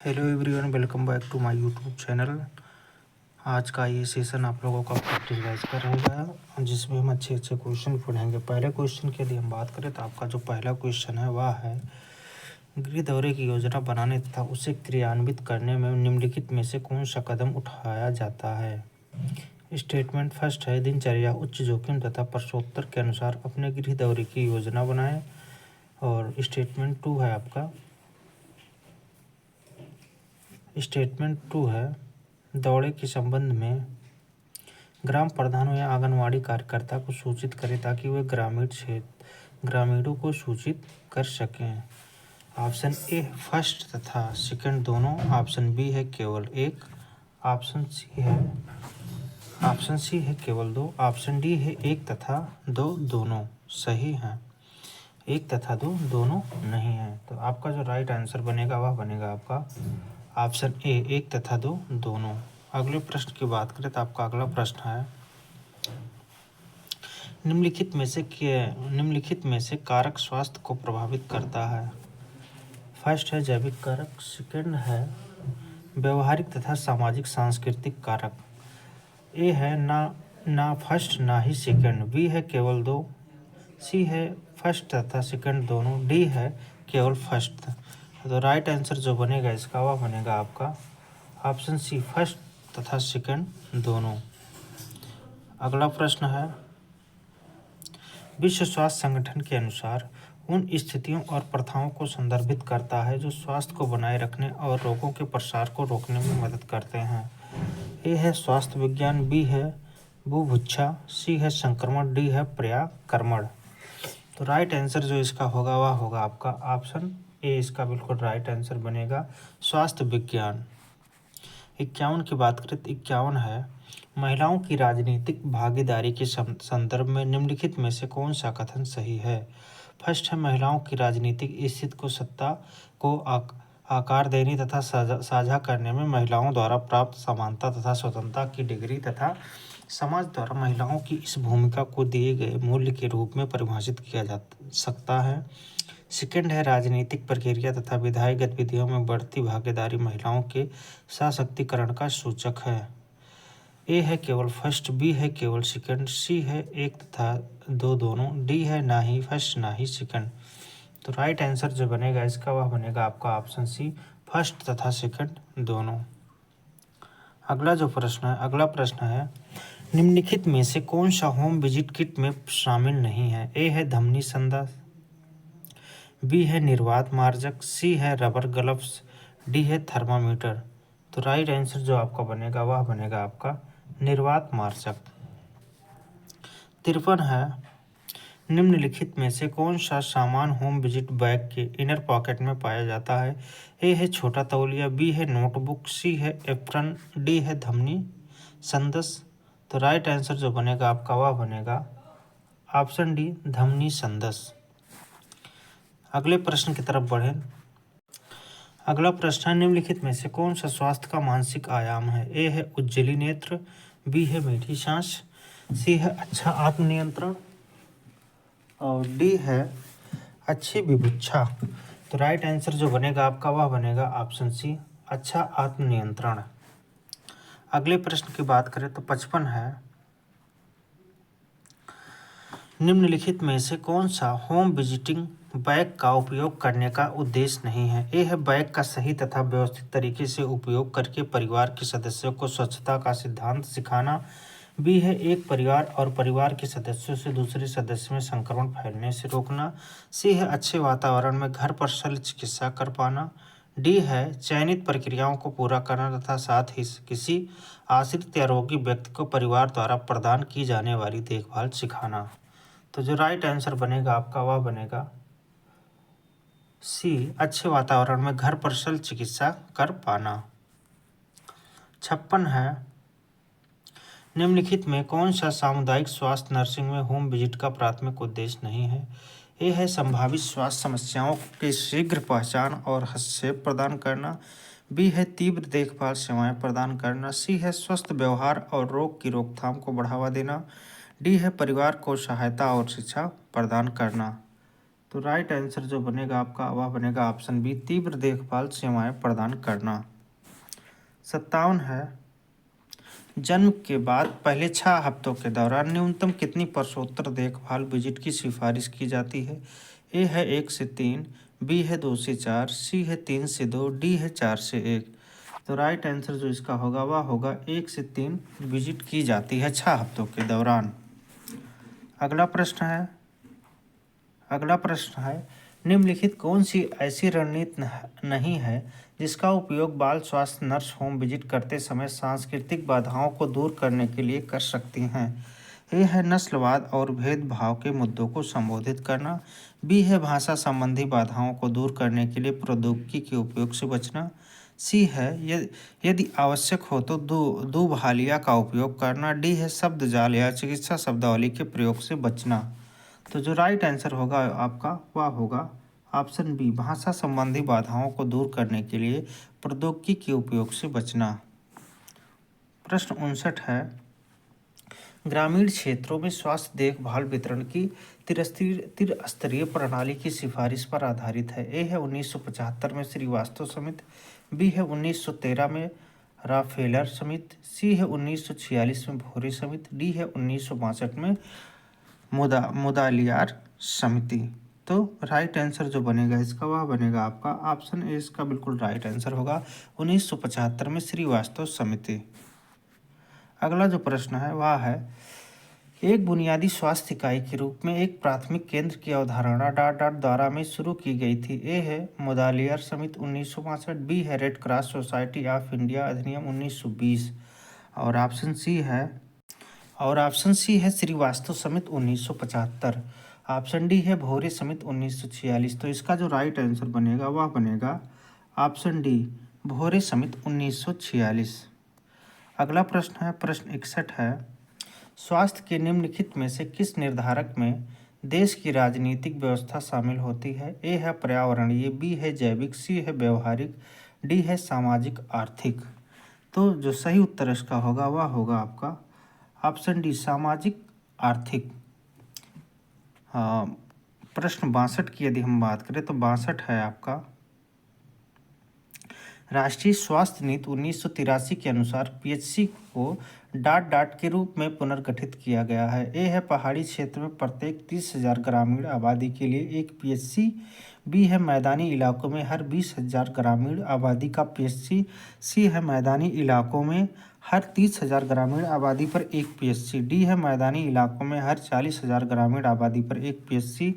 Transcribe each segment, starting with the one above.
Hello everyone, welcome back to my YouTube channel. आज का ये सेशन आप लोगों का प्रैक्टिस वाइज का रहेगा, जिसमें हम अच्छे अच्छे क्वेश्चन पढ़ेंगे। पहले क्वेश्चन के लिए हम बात करें तो आपका जो पहला क्वेश्चन है वह है, गृह दौरे की योजना बनाने तथा उसे क्रियान्वित करने में निम्नलिखित में से कौन सा कदम उठाया जाता है। स्टेटमेंट फर्स्ट है, दिनचर्या उच्च जोखिम तथा प्रश्नोत्तर के अनुसार अपने गृह दौरे की योजना बनाएं। और स्टेटमेंट टू है, दौरे के संबंध में ग्राम प्रधानों या आंगनवाड़ी कार्यकर्ता को सूचित करें ताकि वे ग्रामीणों को सूचित कर सकें। ऑप्शन ए फर्स्ट तथा सेकंड दोनों, ऑप्शन बी है केवल एक, ऑप्शन सी है केवल दो, ऑप्शन डी है एक तथा दो दोनों सही हैं, एक तथा दो दोनों नहीं है। तो आपका जो राइट आंसर बनेगा वह बनेगा आपका ऑप्शन ए, एक तथा दो दोनों। अगले प्रश्न की बात करें तो आपका अगला प्रश्न है, निम्नलिखित में से कारक स्वास्थ्य को प्रभावित करता है। फर्स्ट है जैविक कारक, सेकंड है व्यवहारिक तथा सामाजिक सांस्कृतिक कारक। ए है ना फर्स्ट ना ही सेकंड, बी है केवल दो, सी है फर्स्ट तथा सेकंड दोनों, डी है केवल फर्स्ट। तो राइट आंसर जो बनेगा इसका वह बनेगा आपका ऑप्शन सी, फर्स्ट तथा सेकंड दोनों। अगला प्रश्न है, विश्व स्वास्थ्य संगठन के अनुसार उन स्थितियों और प्रथाओं को संदर्भित करता है जो स्वास्थ्य को बनाए रखने और रोगों के प्रसार को रोकने में मदद करते हैं। ए है स्वास्थ्य विज्ञान, बी है बुभुक्षा, सी है संक्रमण, डी है पर्याक्रमण। तो राइट आंसर जो इसका होगा वह होगा आपका ऑप्शन ए, इसका बिल्कुल राइट आंसर बनेगा स्वास्थ्य विज्ञान। 51 की बात करें तो 51 है, महिलाओं की राजनीतिक भागीदारी के संदर्भ में निम्नलिखित में से कौन सा कथन सही है। फर्स्ट है, महिलाओं की राजनीतिक स्थिति को सत्ता को आकार देने तथा साझा करने में महिलाओं द्वारा प्राप्त समानता तथा स्वतंत्रता की डिग्री तथा समाज द्वारा महिलाओं की इस भूमिका को दिए गए मूल्य के रूप में परिभाषित किया जा सकता है। सेकंड है, राजनीतिक प्रक्रिया तथा विधायी गतिविधियों में बढ़ती भागीदारी महिलाओं के सशक्तिकरण का सूचक है। ए है केवल फर्स्ट, बी है केवल सेकंड, सी है एक तथा दो दोनों, डी है ना ही फर्स्ट ना ही सेकंड। तो राइट आंसर जो बनेगा इसका वह बनेगा आपका ऑप्शन सी, फर्स्ट तथा सेकंड दोनों। अगला प्रश्न है, निम्नलिखित में से कौन सा होम विजिट किट में शामिल नहीं है। ए है धमनी संदा, बी है निर्वात मार्जक, सी है रबर ग्लव्स, डी है थर्मामीटर। तो राइट आंसर जो आपका बनेगा वह बनेगा आपका निर्वात मार्जक। 53 है, निम्नलिखित में से कौन सा सामान होम विजिट बैग के इनर पॉकेट में पाया जाता है। ए है छोटा तौलिया, बी है नोटबुक, सी है एप्रन, डी है धमनी संदस। तो राइट आंसर जो बनेगा आपका वह बनेगा ऑप्शन डी, धमनी संदस। अगले प्रश्न की तरफ बढ़ें। अगला प्रश्न है, निम्नलिखित में से कौन सा स्वास्थ्य का मानसिक आयाम है। ए है उज्ज्वली नेत्र, बी है मीठी सांस, सी है अच्छा आत्मनियंत्रण और डी है अच्छी विभुच्छा। तो राइट आंसर जो बनेगा आपका वह बनेगा ऑप्शन सी, अच्छा आत्मनियंत्रण। अगले प्रश्न की बात करें तो 55 है, निम्नलिखित में से कौन सा होम विजिटिंग बैग का उपयोग करने का उद्देश्य नहीं है। ए है बैग का सही तथा व्यवस्थित तरीके से उपयोग करके परिवार के सदस्यों को स्वच्छता का सिद्धांत सिखाना, बी है एक परिवार और परिवार के सदस्यों से दूसरे सदस्य में संक्रमण फैलने से रोकना, सी है अच्छे वातावरण में घर पर शल्य चिकित्सा कर पाना, डी है चयनित प्रक्रियाओं को पूरा करना तथा साथ ही किसी आश्रित या रोगी व्यक्ति को परिवार द्वारा प्रदान की जाने वाली देखभाल सिखाना। तो जो राइट आंसर बनेगा आपका वह बनेगा सी, अच्छे वातावरण में घर पर शल्य चिकित्सा कर पाना। 56 है, निम्नलिखित में कौन सा सामुदायिक स्वास्थ्य नर्सिंग में होम विजिट का प्राथमिक उद्देश्य नहीं है। ए है संभावित स्वास्थ्य समस्याओं की शीघ्र पहचान और हस्तक्षेप प्रदान करना, बी है तीव्र देखभाल सेवाएं प्रदान करना, सी है स्वस्थ व्यवहार और रोग की रोकथाम को बढ़ावा देना, डी है परिवार को सहायता और शिक्षा प्रदान करना। तो राइट आंसर जो बनेगा आपका वह बनेगा ऑप्शन बी, तीव्र देखभाल सेवाएं प्रदान करना। 57 है, जन्म के बाद पहले 6 हफ्तों के दौरान न्यूनतम कितनी प्रसवोत्तर देखभाल विजिट की सिफारिश की जाती है? ए है 1 से 3, बी है 2 से 4, सी है 3 से 2, डी है 4 से 1। तो राइट आंसर जो इसका होगा वह होगा 1 से 3 विजिट की जाती है 6 हफ्तों के दौरान। अगला प्रश्न है, निम्नलिखित कौन सी ऐसी रणनीति नहीं है जिसका उपयोग बाल स्वास्थ्य नर्स होम विजिट करते समय सांस्कृतिक बाधाओं को दूर करने के लिए कर सकती हैं? ए है नस्लवाद और भेदभाव के मुद्दों को संबोधित करना, बी है भाषा संबंधी बाधाओं को दूर करने के लिए प्रौद्योगिकी के उपयोग से बचना, सी है यदि आवश्यक हो तो दुभालिया का उपयोग करना, डी है शब्द जाल या चिकित्सा शब्दावली के प्रयोग से बचना। तो जो राइट आंसर होगा आपका वह होगा ऑप्शन बी, भाषा संबंधी बाधाओं को दूर करने के लिए प्रौद्योगिकी के उपयोग से बचना। प्रश्न 59 है, ग्रामीण क्षेत्रों में स्वास्थ्य देखभाल वितरण की त्रिस्तरीय प्रणाली की सिफारिश पर आधारित है। ए है 1975 में श्रीवास्तव समिति, बी है 1913 में राफेलर समिति, सी है 1946 में भोरे समिति, डी है 1962 में मुदालियार समिति। तो राइट आंसर जो बनेगा इसका वह बनेगा आपका ऑप्शन ए, इसका बिल्कुल राइट आंसर होगा 1975 में श्रीवास्तव समिति। अगला जो प्रश्न है वह है, एक बुनियादी स्वास्थ्य इकाई के रूप में एक प्राथमिक केंद्र की अवधारणा द्वारा में शुरू की गई थी। ए है मुदालियार समिति 1962, बी है red cross society of India अधिनियम 1920 और ऑप्शन सी है श्रीवास्तव समिति 1975। ऑप्शन डी है भोरे समिति 1946। तो इसका जो राइट आंसर बनेगा वह बनेगा ऑप्शन डी, भोरे समिति 1946। अगला प्रश्न है, प्रश्न 61 है, स्वास्थ्य के निम्नलिखित में से किस निर्धारक में देश की राजनीतिक व्यवस्था शामिल होती है? ए है पर्यावरणीय, बी है जैविक, सी है व्यवहारिक, डी है सामाजिक आर्थिक। तो जो सही उत्तर इसका होगा वह होगा आपका ऑप्शन डी, सामाजिक आर्थिक। प्रश्न 62 की यदि हम बात करें तो 62 है आपका, राष्ट्रीय स्वास्थ्य नीति 1983 के अनुसार पीएचसी को डाट के रूप में पुनर्गठित किया गया है। ए है पहाड़ी क्षेत्र में प्रत्येक 30,000 ग्रामीण आबादी के लिए एक पीएचसी, बी है मैदानी इलाकों में हर 20,000 ग्रामीण आबादी का पीएचसी, सी है मैदानी इलाकों में हर 30,000 ग्रामीण आबादी पर एक पीएचसी, डी है मैदानी इलाकों में हर 40,000 ग्रामीण आबादी पर एक पीएचसी।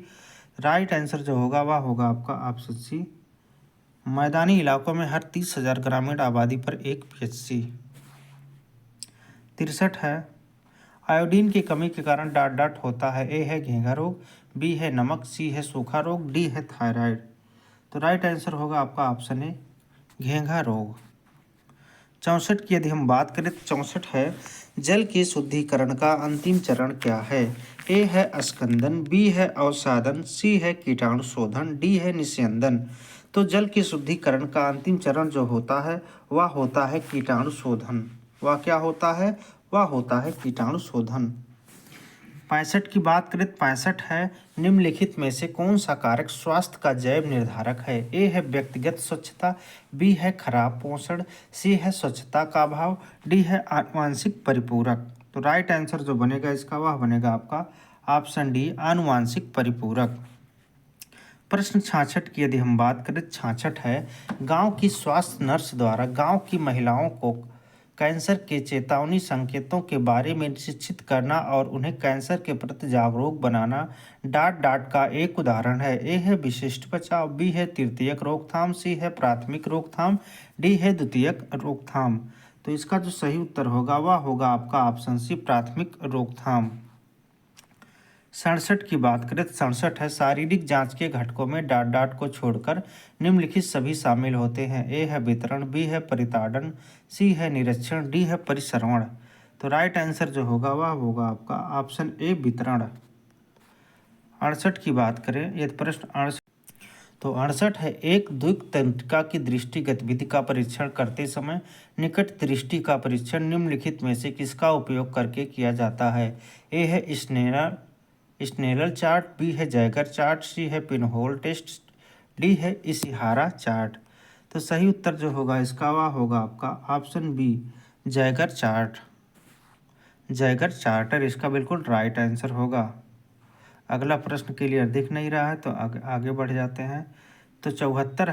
राइट आंसर जो होगा वह होगा आपका ऑप्शन सी, मैदानी इलाकों में हर 30,000 ग्रामीण आबादी पर एक पीएचसी। 63 है, आयोडीन की कमी के कारण डाट होता है। ए है घेंघा रोग, बी है नमक, सी है सूखा रोग, डी है थायराइड। तो राइट आंसर होगा आपका ऑप्शन ए, घेंघा रोग। 64 की यदि हम बात करें तो 64 है, जल के शुद्धिकरण का अंतिम चरण क्या है? ए है अस्कंदन, बी है अवसादन, सी है कीटाणु शोधन, डी है निस्यंदन। तो जल के शुद्धिकरण का अंतिम चरण जो होता है वह होता है कीटाणु शोधन। वह क्या होता है? वह होता है कीटाणु शोधन। 65 की बात करें तो 65 है, निम्नलिखित में से कौन सा कारक स्वास्थ्य का जैव निर्धारक है? ए है व्यक्तिगत स्वच्छता, बी है खराब पोषण, सी है स्वच्छता का अभाव, डी है आनुवांशिक परिपूरक। तो राइट आंसर जो बनेगा इसका वह बनेगा आपका ऑप्शन डी, आनुवांशिक परिपूरक। प्रश्न 66 की यदि हम बात करें, 66 है, गांव की स्वास्थ्य नर्स द्वारा गांव की महिलाओं को कैंसर के चेतावनी संकेतों के बारे में शिक्षित करना और उन्हें कैंसर के प्रति जागरूक बनाना डाट का एक उदाहरण है। ए है विशिष्ट बचाव, बी है तृतीयक रोकथाम, सी है प्राथमिक रोकथाम, डी है द्वितीयक रोकथाम। तो इसका जो सही उत्तर होगा वह होगा आपका ऑप्शन सी, प्राथमिक रोकथाम। 67 की बात करें तो 67 है, शारीरिक जांच के घटकों में डाट को छोड़कर निम्नलिखित सभी शामिल होते हैं। ए है वितरण, बी है परिताड़न, सी है निरीक्षण, डी है परिसरवण। तो राइट आंसर जो होगा वह होगा आपका ऑप्शन ए, वितरण। 68 की बात करें, यदि प्रश्न 68 तो 68 है, एक द्विक तंत्रिका की दृष्टि गतिविधि का परीक्षण करते समय निकट दृष्टि का परीक्षण निम्नलिखित में से किसका उपयोग करके किया जाता है? ए है स्नेर स्नेलर चार्ट, बी है जैगर चार्ट, सी है पिनहोल टेस्ट, डी है इशिहारा चार्ट। तो सही उत्तर जो होगा इसका वह होगा आपका option B Jaeger chart. Jaeger chart इसका बिल्कुल राइट आंसर होगा। अगला प्रश्न क्लियर दिख नहीं रहा है तो आगे बढ़ जाते हैं। तो 70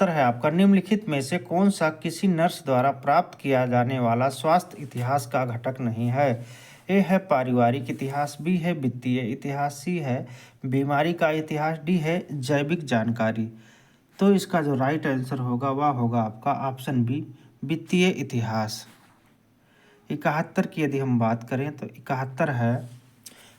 है आपका, निम्नलिखित में से कौन सा किसी नर्स द्वारा प्राप्त किया जाने वाला स्वास्थ्य इतिहास का घटक नहीं है? ए है पारिवारिक इतिहास, बी है वित्तीय इतिहास, सी है बीमारी का इतिहास, डी है जैविक जानकारी। तो इसका जो राइट आंसर होगा वह होगा आपका ऑप्शन बी वित्तीय इतिहास। 71 की यदि हम बात करें तो 71 है,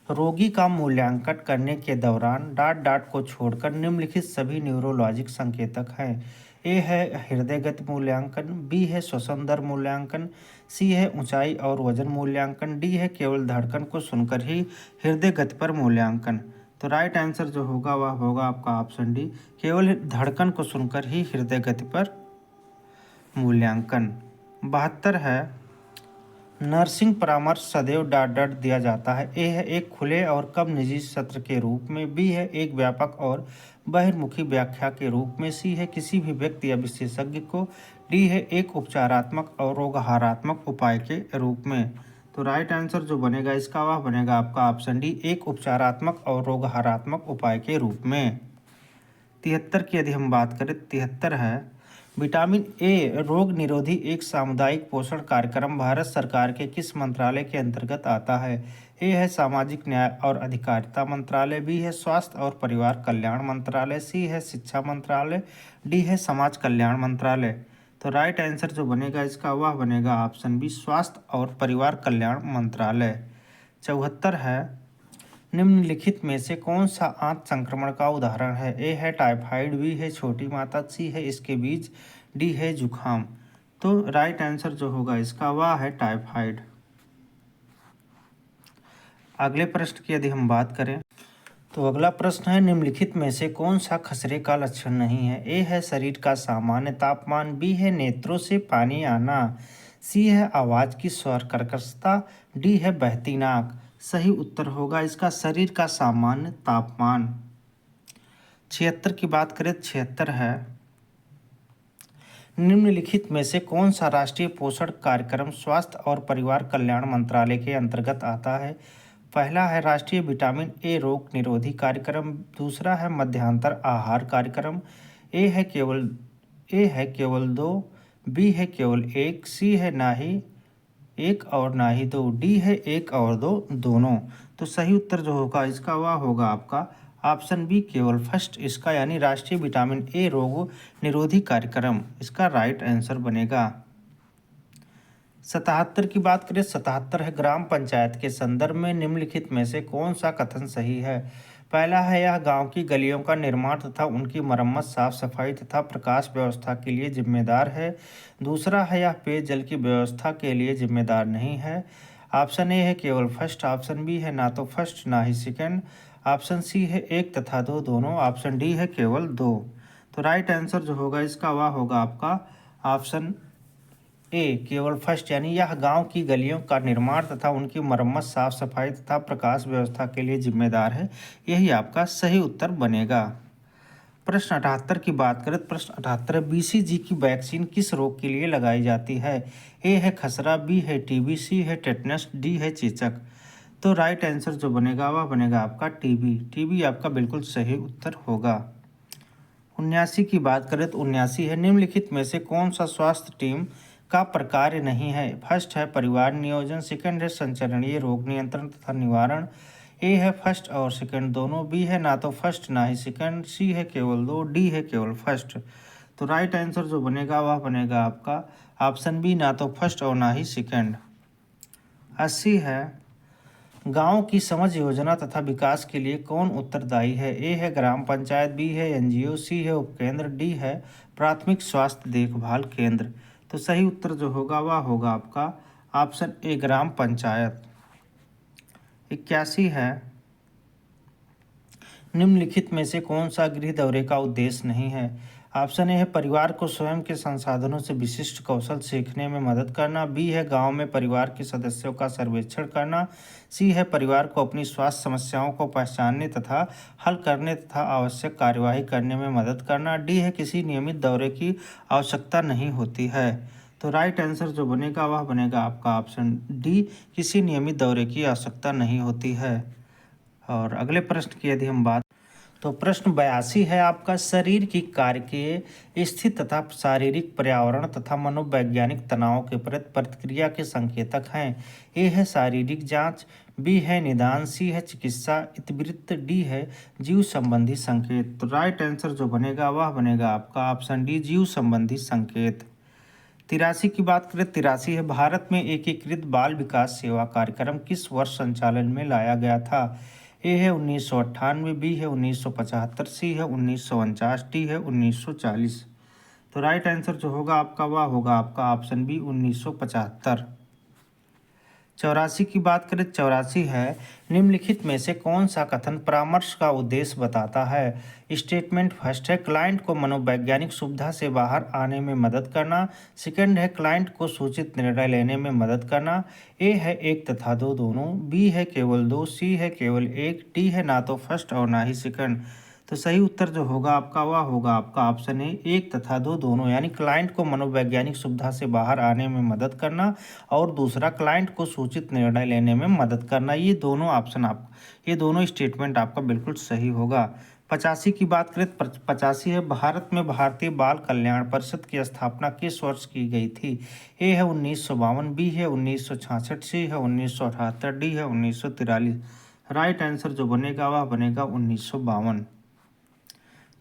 रोगी का मूल्यांकन करने के दौरान डाट को छोड़कर निम्नलिखित सभी न्यूरोलॉजिक संकेतक हैं। ए है हृदय गति मूल्यांकन, बी है श्वसन दर मूल्यांकन, सी है ऊंचाई और वजन मूल्यांकन, डी है केवल धड़कन को सुनकर ही हृदय गति पर मूल्यांकन। तो राइट आंसर जो होगा वह होगा आपका ऑप्शन डी केवल धड़कन को सुनकर ही हृदय गति पर मूल्यांकन। 72 है, नर्सिंग परामर्श सदैव डाट दिया जाता है। ए है एक खुले और कम निजी सत्र के रूप में, बी है एक व्यापक और बहिर्मुखी व्याख्या के रूप में, सी है किसी भी व्यक्ति या विशेषज्ञ को, डी है एक उपचारात्मक और रोगहारात्मक उपाय के रूप में। तो राइट आंसर जो बनेगा इसका वह बनेगा आपका ऑप्शन डी एक उपचारात्मक और रोगहारात्मक उपाय के रूप में। 73 की यदि हम बात करें, 73 है, विटामिन ए रोग निरोधी एक सामुदायिक पोषण कार्यक्रम भारत सरकार के किस मंत्रालय के अंतर्गत आता है? ए है सामाजिक न्याय और अधिकारिता मंत्रालय, बी है स्वास्थ्य और परिवार कल्याण मंत्रालय, सी है शिक्षा मंत्रालय, डी है समाज कल्याण मंत्रालय। तो राइट आंसर जो बनेगा इसका वह बनेगा ऑप्शन बी स्वास्थ्य और परिवार कल्याण मंत्रालय। 74 है, निम्नलिखित में से कौन सा आंत संक्रमण का उदाहरण है? ए है टाइफाइड, बी है छोटी माता, सी है इसके बीज, डी है जुखाम। तो राइट आंसर जो होगा इसका वह है टाइफाइड। अगले प्रश्न की यदि हम बात करें तो अगला प्रश्न है, निम्नलिखित में से कौन सा खसरे का लक्षण नहीं है? ए है शरीर का सामान्य तापमान, बी है नेत्रों से पानी आना, सी है आवाज़ की स्वर कर्कशता, डी है बहती नाक। सही उत्तर होगा इसका शरीर का सामान्य तापमान। 76 की बात करें, 76 है, निम्नलिखित में से कौन सा राष्ट्रीय पोषण कार्यक्रम स्वास्थ्य और परिवार कल्याण मंत्रालय के अंतर्गत आता है? पहला है राष्ट्रीय विटामिन ए रोग निरोधी कार्यक्रम, दूसरा है मध्यांतर आहार कार्यक्रम, ए है केवल 2, बी है केवल 1, सी है ना ही एक और ना ही 2, डी है 1 और 2 दोनों। तो सही उत्तर जो होगा इसका वह होगा आपका ऑप्शन बी केवल फर्स्ट, इसका यानी राष्ट्रीय विटामिन ए रोग निरोधी कार्यक्रम इसका राइट आंसर बनेगा। 77 की बात करें, 77 है, ग्राम पंचायत के संदर्भ में निम्नलिखित में से कौन सा कथन सही है? पहला है यह गांव की गलियों का निर्माण तथा उनकी मरम्मत, साफ सफाई तथा प्रकाश व्यवस्था के लिए जिम्मेदार है। दूसरा है यह पेयजल की व्यवस्था के लिए जिम्मेदार नहीं है। ऑप्शन ए है केवल फर्स्ट, ऑप्शन बी है ना तो फर्स्ट ना ही सेकंड, ऑप्शन सी है 1 तथा 2 दोनों, ऑप्शन डी है केवल 2। तो राइट आंसर जो होगा इसका वह होगा आपका ऑप्शन ए केवल फर्स्ट, यानी यह गांव की गलियों का निर्माण तथा उनकी मरम्मत, साफ सफाई तथा प्रकाश व्यवस्था के लिए जिम्मेदार है। यही आपका सही उत्तर बनेगा। प्रश्न 78 की बात करें, प्रश्न 78 BCG की वैक्सीन किस रोग के लिए लगाई जाती है? ए है खसरा, बी है टीबी, सी है टेटनस, डी है चेचक। तो राइट आंसर जो बनेगा वह बनेगा आपका टीबी। टीबी आपका बिल्कुल सही उत्तर होगा। 79 की बात करें तो 79 है, निम्नलिखित में से कौन सा स्वास्थ्य टीम का प्रकार नहीं है? फर्स्ट है परिवार नियोजन, सेकंड है संचरणीय रोग नियंत्रण तथा निवारण, ए है फर्स्ट और सेकंड दोनों, बी है ना तो फर्स्ट ना ही सेकंड, सी है केवल 2, डी है केवल फर्स्ट। तो राइट आंसर जो बनेगा वह बनेगा आपका ऑप्शन बी ना तो फर्स्ट और ना ही सेकंड। 80 है, गांव की समझ योजना तथा विकास के लिए कौन उत्तरदायी है? ए है ग्राम पंचायत, बी है NGO, सी है उपकेंद्र, डी है प्राथमिक स्वास्थ्य देखभाल केंद्र। तो सही उत्तर जो होगा वह होगा आपका ऑप्शन ए ग्राम पंचायत। 81 है, निम्नलिखित में से कौन सा गृह दौरे का उद्देश्य नहीं है? ऑप्शन ए है परिवार को स्वयं के संसाधनों से विशिष्ट कौशल सीखने में मदद करना। बी है गांव में परिवार के सदस्यों का सर्वेक्षण करना। सी है परिवार को अपनी स्वास्थ्य समस्याओं को पहचानने तथा हल करने तथा आवश्यक कार्यवाही करने में मदद करना। डी है किसी नियमित दौरे की आवश्यकता नहीं होती है। तो राइट आंसर जो बनेगा वह बनेगा आपका ऑप्शन डी, किसी नियमित दौरे की आवश्यकता नहीं होती है। और अगले प्रश्न की यदि हम बात, तो प्रश्न 82 है आपका, शरीर की कार्य के स्थिति तथा शारीरिक पर्यावरण तथा मनोवैज्ञानिक तनाव के प्रति प्रतिक्रिया के संकेतक हैं। ए है शारीरिक जांच, बी है निदान, सी है चिकित्सा इतिवृत्त, डी है जीव संबंधी संकेत। तो राइट आंसर जो बनेगा वह बनेगा आपका ऑप्शन डी, जीव संबंधी संकेत। 83 की बात करें, 83 है, भारत में एकीकृत बाल विकास सेवा कार्यक्रम किस वर्ष संचालन में लाया गया था। ए है 1998, बी है 1975, सी है 1949, डी है 1940। तो राइट आंसर जो होगा आपका वह होगा आपका ऑप्शन बी, 1975। 84 की बात करें, 84 है, निम्नलिखित में से कौन सा कथन परामर्श का उद्देश्य बताता है। स्टेटमेंट फर्स्ट है, क्लाइंट को मनोवैज्ञानिक सुविधा से बाहर आने में मदद करना। सेकंड है, क्लाइंट को सूचित निर्णय लेने में मदद करना। ए है एक तथा दो दोनों, बी है केवल दो, सी है केवल एक, डी है ना तो फर्स्ट और ना ही सेकंड। तो सही उत्तर जो होगा आपका वह होगा आपका ऑप्शन है एक तथा दो दोनों, यानी क्लाइंट को मनोवैज्ञानिक सुविधा से बाहर आने में मदद करना और दूसरा क्लाइंट को सूचित निर्णय लेने में मदद करना। ये दोनों स्टेटमेंट आपका बिल्कुल सही होगा। 85 की बात करें, 85 है, भारत में भारतीय बाल कल्याण परिषद की स्थापना किस वर्ष की गई थी। ए है 1952, बी है 1966, सी है 1978, डी है 1943। राइट आंसर जो बनेगा वह बनेगा 1952।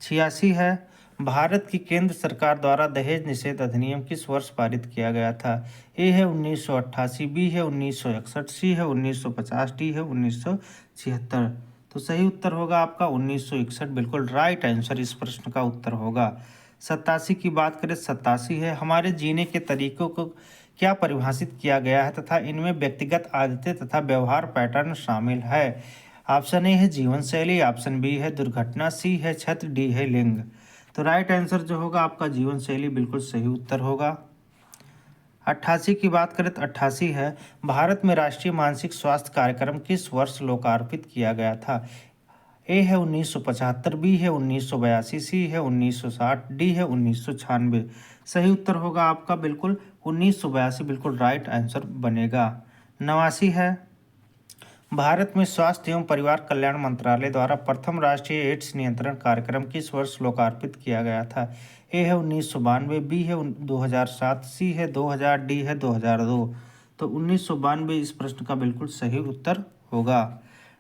86 है, भारत की केंद्र सरकार द्वारा दहेज निषेध अधिनियम किस वर्ष पारित किया गया था। ए है 1988, बी है 1961, सी है 1950, डी है 1976। तो सही उत्तर होगा आपका 1961, बिल्कुल राइट आंसर इस प्रश्न का उत्तर होगा। 87 की बात करें, 87 है, हमारे जीने के तरीकों को क्या परिभाषित किया गया है तथा इनमें व्यक्तिगत आदतें तथा व्यवहार पैटर्न शामिल है। ऑप्शन ए है जीवन शैली, ऑप्शन बी है दुर्घटना, सी है छत्र, डी है लिंग। तो राइट आंसर जो होगा आपका जीवन शैली बिल्कुल सही उत्तर होगा। 88 की बात करें तो 88 है, भारत में राष्ट्रीय मानसिक स्वास्थ्य कार्यक्रम किस वर्ष लोकार्पित किया गया था। ए है 1975, बी है 1982, सी है 1960, डी है 1996। सही उत्तर होगा आपका बिल्कुल 1982, बिल्कुल राइट आंसर बनेगा। 89 है, भारत में स्वास्थ्य एवं परिवार कल्याण मंत्रालय द्वारा प्रथम राष्ट्रीय एड्स नियंत्रण कार्यक्रम किस वर्ष लोकार्पित किया गया था। ए है 1992, बी है 2007, सी है 2000, डी है 2002। तो 1992 इस प्रश्न का बिल्कुल सही उत्तर होगा।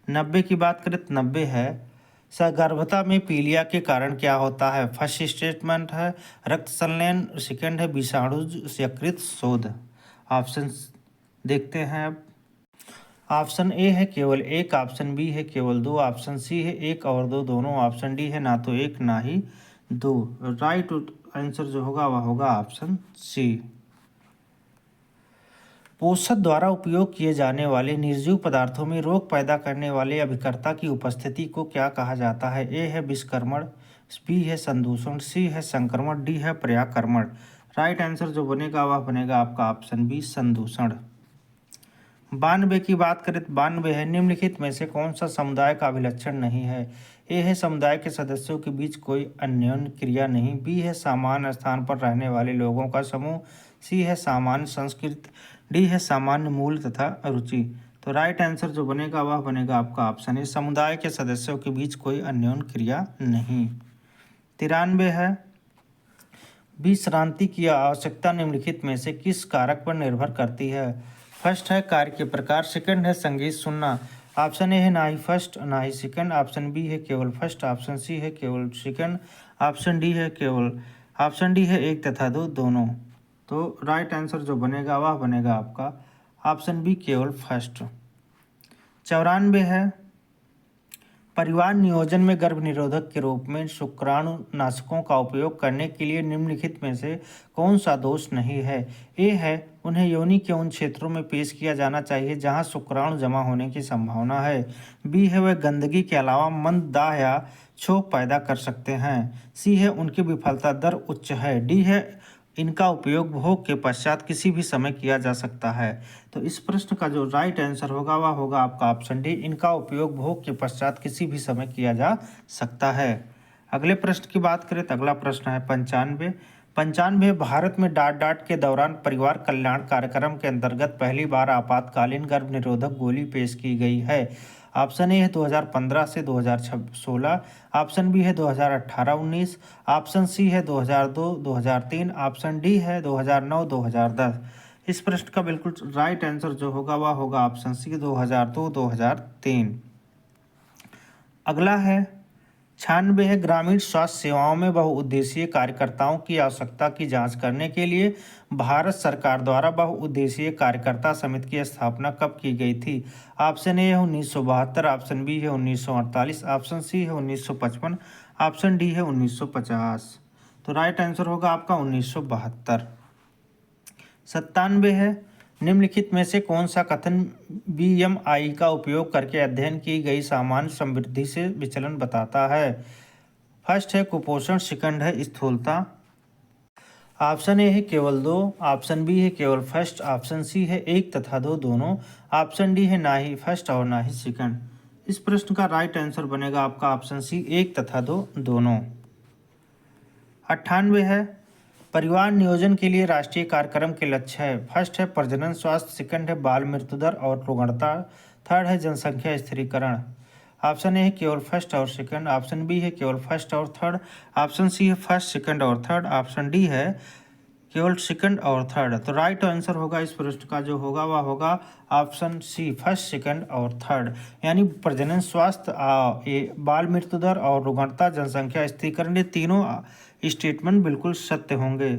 90 की बात करें तो 90 है, सगर्भता में पीलिया के कारण क्या होता है। फर्स्ट स्टेटमेंट है रक्त संलयन, सेकंड है विषाणु यकृत शोध। ऑप्शन देखते हैं अब। ऑप्शन ए है केवल एक, ऑप्शन बी है केवल दो, ऑप्शन सी है एक और दो दोनों, ऑप्शन डी है ना तो एक ना ही दो। राइट आंसर जो होगा वह होगा ऑप्शन सी। पोषक द्वारा उपयोग किए जाने वाले निर्जीव पदार्थों में रोग पैदा करने वाले अभिकर्ता की उपस्थिति को क्या कहा जाता है। ए है विषक्रमण, बी है संदूषण, सी है संक्रमण, डी है पर्याक्रमण। राइट आंसर जो बनेगा वह बनेगा आपका ऑप्शन बी, संदूषण। 92 की बात करें तो 92 है, निम्नलिखित में से कौन सा समुदाय का अभिलक्षण नहीं है। ए है समुदाय के सदस्यों के बीच कोई अन्योन्य क्रिया नहीं, बी है सामान्य स्थान पर रहने वाले लोगों का समूह, सी है सामान्य संस्कृति, डी है सामान्य मूल तथा रुचि। तो राइट आंसर जो बनेगा वह बनेगा आपका ऑप्शन ए, समुदाय के सदस्यों के बीच कोई अन्योन्य क्रिया नहीं। 93 है, विश्रांति की आवश्यकता निम्नलिखित में से किस कारक पर निर्भर करती है। फर्स्ट है कार्य के प्रकार, सेकंड है संगीत सुनना। ऑप्शन ए है ना ही फर्स्ट ना ही सेकंड, ऑप्शन बी है केवल फर्स्ट, ऑप्शन सी है केवल सेकंड, ऑप्शन डी है एक तथा दो दोनों। तो राइट आंसर जो बनेगा वह बनेगा आपका ऑप्शन बी, केवल फर्स्ट। 94 है, परिवार नियोजन में गर्भ निरोधक के रूप में शुक्राणुनाशकों का उपयोग करने के लिए निम्नलिखित में से कौन सा दोष नहीं है। ए है उन्हें योनि के उन क्षेत्रों में पेश किया जाना चाहिए जहां शुक्राणु जमा होने की संभावना है। बी है वह गंदगी के अलावा मंद दाह या क्षोभ पैदा कर सकते हैं। सी है उनकी विफलता दर उच्च है। डी है इनका उपयोग भोग के पश्चात किसी भी समय किया जा सकता है। तो इस प्रश्न का जो राइट आंसर होगा वह होगा आपका ऑप्शन डी, इनका उपयोग भोग के पश्चात किसी भी समय किया जा सकता है। अगले प्रश्न की बात करें तो अगला प्रश्न है 95। 95 भारत में डाट के दौरान परिवार कल्याण कार्यक्रम के अंतर्गत पहली बार आपातकालीन गर्भ निरोधक गोली पेश की गई है। ऑप्शन ए है 2015 से 2016, ऑप्शन बी है 2018-19, ऑप्शन सी है 2002-2003, ऑप्शन डी है 2009-2010। इस प्रश्न का बिल्कुल राइट आंसर जो होगा वह होगा ऑप्शन सी 2002-2003। अगला है 96 है ग्रामीण स्वास्थ्य सेवाओं में बहुउद्देशीय कार्यकर्ताओं की आवश्यकता की जांच करने के लिए भारत सरकार द्वारा बहुउद्देशीय कार्यकर्ता समिति की स्थापना कब की गई थी। ऑप्शन ए है 1972, ऑप्शन बी है 1948, ऑप्शन सी है 1955, ऑप्शन डी है 1950। तो राइट आंसर होगा आपका 1972। 97 है निम्नलिखित में से कौन सा कथन BMI का उपयोग करके अध्ययन की गई सामान्य समृद्धि से विचलन बताता है। फर्स्ट है कुपोषण, सेकंड है स्थूलता, ऑप्शन ए है केवल 2, ऑप्शन बी है केवल फर्स्ट, ऑप्शन सी है 1 तथा 2 दोनों, ऑप्शन डी है ना ही फर्स्ट और ना ही सेकंड। इस प्रश्न का राइट आंसर बनेगा आपका ऑप्शन सी 1 तथा 2 दोनों। 98 है परिवार नियोजन के लिए राष्ट्रीय कार्यक्रम के लक्ष्य है। फर्स्ट है प्रजनन स्वास्थ्य, सेकंड है बाल मृत्यु दर और रुग्णता, थर्ड है जनसंख्या स्थिरीकरण। ऑप्शन ए है केवल फर्स्ट और सेकंड, ऑप्शन बी है केवल फर्स्ट और थर्ड, ऑप्शन सी है फर्स्ट सेकंड और थर्ड, ऑप्शन डी है केवल सेकंड और थर्ड। तो राइट आंसर होगा इस प्रश्न का जो होगा वह होगा ऑप्शन सी फर्स्ट सेकंड और थर्ड, यानी प्रजनन स्वास्थ्य, बाल मृत्यु दर और रुग्णता जनसंख्या स्थिरीकरण, ये तीनों स्टेटमेंट बिल्कुल सत्य होंगे।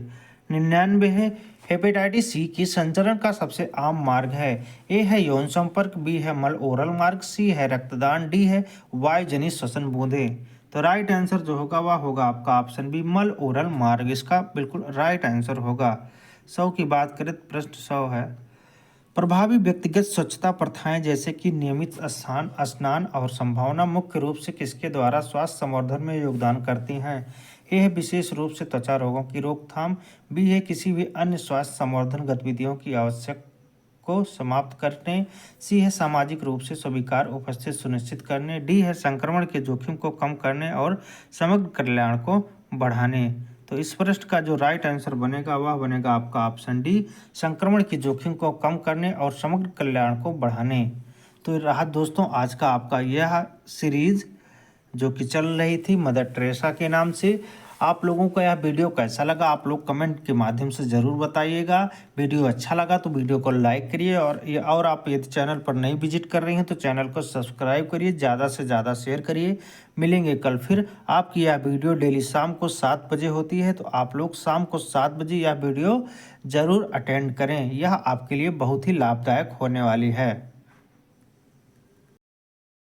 99 है हेपेटाइटिस सी की संचरण का सबसे आम मार्ग है। ए है यौन संपर्क, बी है मल ओरल मार्ग, सी है रक्तदान, डी है वायुजनित श्वसन बूंदें। तो राइट आंसर जो होगा वह होगा आपका ऑप्शन बी मल ओरल मार्ग, इसका बिल्कुल राइट आंसर होगा। 100 की बात करें तो प्रश्न 100 है प्रभावी व्यक्तिगत स्वच्छता प्रथाएं जैसे कि नियमित स्नान और संभावना मुख्य रूप से किसके द्वारा स्वास्थ्य संवर्धन में योगदान करती हैं। ए है विशेष रूप से त्वचा रोगों की रोकथाम, बी है किसी भी अन्य स्वास्थ्य संवर्धन गतिविधियों की आवश्यक को समाप्त करने, सी है सामाजिक रूप से स्वीकार उपस्थित सुनिश्चित करने, डी है संक्रमण के जोखिम को कम करने और समग्र कल्याण को बढ़ाने। तो इस प्रश्न का जो राइट आंसर बनेगा वह बनेगा आपका ऑप्शन डी, संक्रमण के जोखिम को कम करने और समग्र कल्याण को बढ़ाने। तो रहा दोस्तों आज का आपका यह सीरीज जो कि चल रही थी मदर टेरेसा के नाम से। आप लोगों को यह वीडियो कैसा लगा आप लोग कमेंट के माध्यम से ज़रूर बताइएगा। वीडियो अच्छा लगा तो वीडियो को लाइक करिए और आप यदि चैनल पर नई विजिट कर रही हैं तो चैनल को सब्सक्राइब करिए, ज़्यादा से ज़्यादा शेयर करिए। मिलेंगे कल फिर। आपकी यह वीडियो डेली शाम को 7 बजे होती है, तो आप लोग शाम को 7 बजे यह वीडियो ज़रूर अटेंड करें। यह आपके लिए बहुत ही लाभदायक होने वाली है।